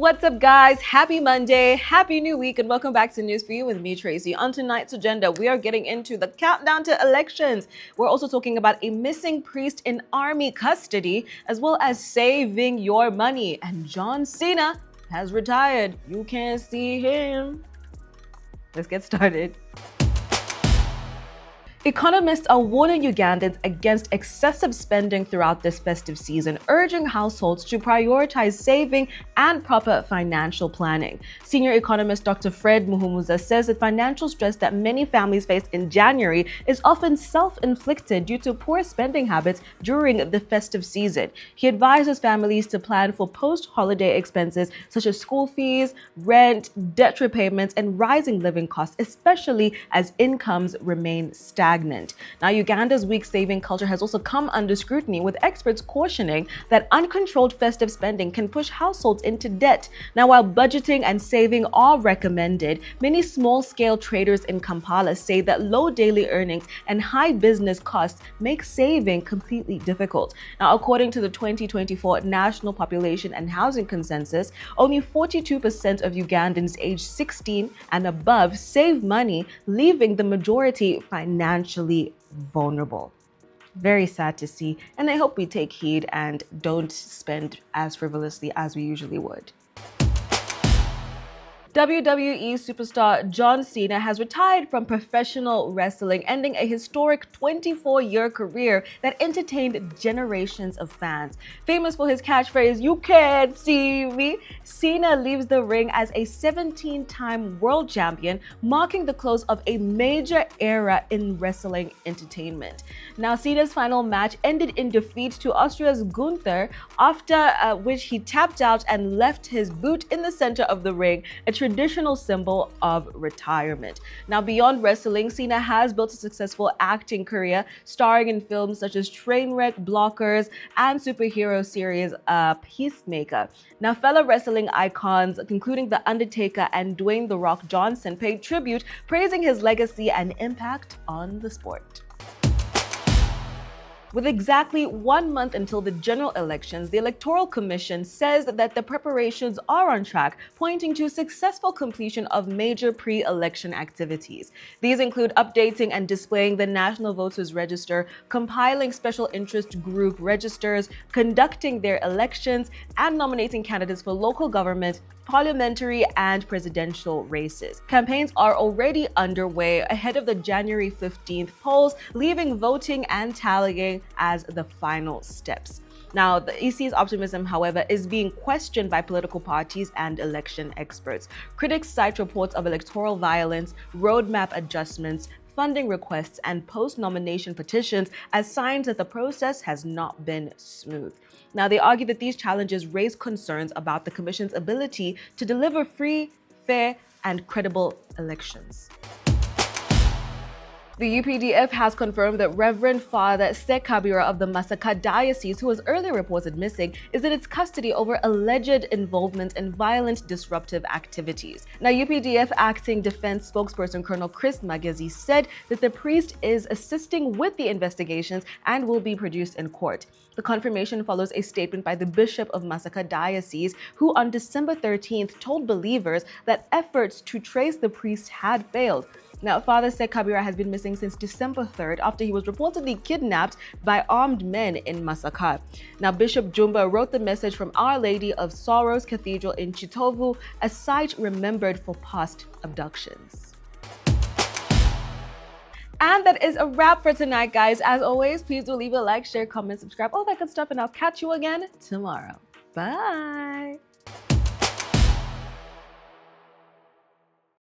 What's up, guys? Happy Monday, happy new week, and welcome back to News for You with me, Tracy. On tonight's agenda, we are getting into the countdown to elections. We're also talking about a missing priest in army custody, as well as saving your money. And Cena has retired. You can't see him. Let's get started. Economists are warning Ugandans against excessive spending throughout this festive season, urging households to prioritize saving and proper financial planning. Senior economist Dr. Fred Muhumuza says that financial stress that many families face in January is often self-inflicted due to poor spending habits during the festive season. He advises families to plan for post-holiday expenses such as school fees, rent, debt repayments, and rising living costs, especially as incomes remain stagnant. Now, Uganda's weak saving culture has also come under scrutiny, with experts cautioning that uncontrolled festive spending can push households into debt. Now, while budgeting and saving are recommended, many small-scale traders in Kampala say that low daily earnings and high business costs make saving completely difficult. Now, according to the 2024 National Population and Housing Consensus, only 42% of Ugandans aged 16 and above save money, leaving the majority financially vulnerable. Very sad to see, and I hope we take heed and don't spend as frivolously as we usually would. WWE superstar John Cena has retired from professional wrestling, ending a historic 24-year career that entertained generations of fans. Famous for his catchphrase, "You can't see me," Cena leaves the ring as a 17-time world champion, marking the close of a major era in wrestling entertainment. Now, Cena's final match ended in defeat to Austria's Gunther, after which he tapped out and left his boot in the center of the ring, a traditional symbol of retirement. Now, beyond wrestling, Cena has built a successful acting career, starring in films such as Trainwreck, Blockers, and superhero series Peacemaker. Now, fellow wrestling icons, including The Undertaker and Dwayne "The Rock" Johnson, paid tribute, praising his legacy and impact on the sport. With exactly 1 month until the general elections, the Electoral Commission says that the preparations are on track, pointing to successful completion of major pre-election activities. These include updating and displaying the National Voters Register, compiling special interest group registers, conducting their elections, and nominating candidates for local government, parliamentary, and presidential races. Campaigns are already underway ahead of the January 15th polls, leaving voting and tallying as the final steps. Now, the EC's optimism, however, is being questioned by political parties and election experts. Critics cite reports of electoral violence, roadmap adjustments, funding requests, and post-nomination petitions as signs that the process has not been smooth. Now, they argue that these challenges raise concerns about the Commission's ability to deliver free, fair, and credible elections. The UPDF has confirmed that Reverend Father Ssekabira of the Masaka Diocese, who was earlier reported missing, is in its custody over alleged involvement in violent disruptive activities. Now, UPDF acting defense spokesperson Colonel Chris Magezi said that the priest is assisting with the investigations and will be produced in court. The confirmation follows a statement by the Bishop of Masaka Diocese, who on December 13th told believers that efforts to trace the priest had failed. Now, Father Ssekabira has been missing since December 3rd after he was reportedly kidnapped by armed men in Masaka. Now, Bishop Jumba wrote the message from Our Lady of Sorrows Cathedral in Chitovu, a site remembered for past abductions. And that is a wrap for tonight, guys. As always, please do leave a like, share, comment, subscribe, all that good stuff, and I'll catch you again tomorrow. Bye.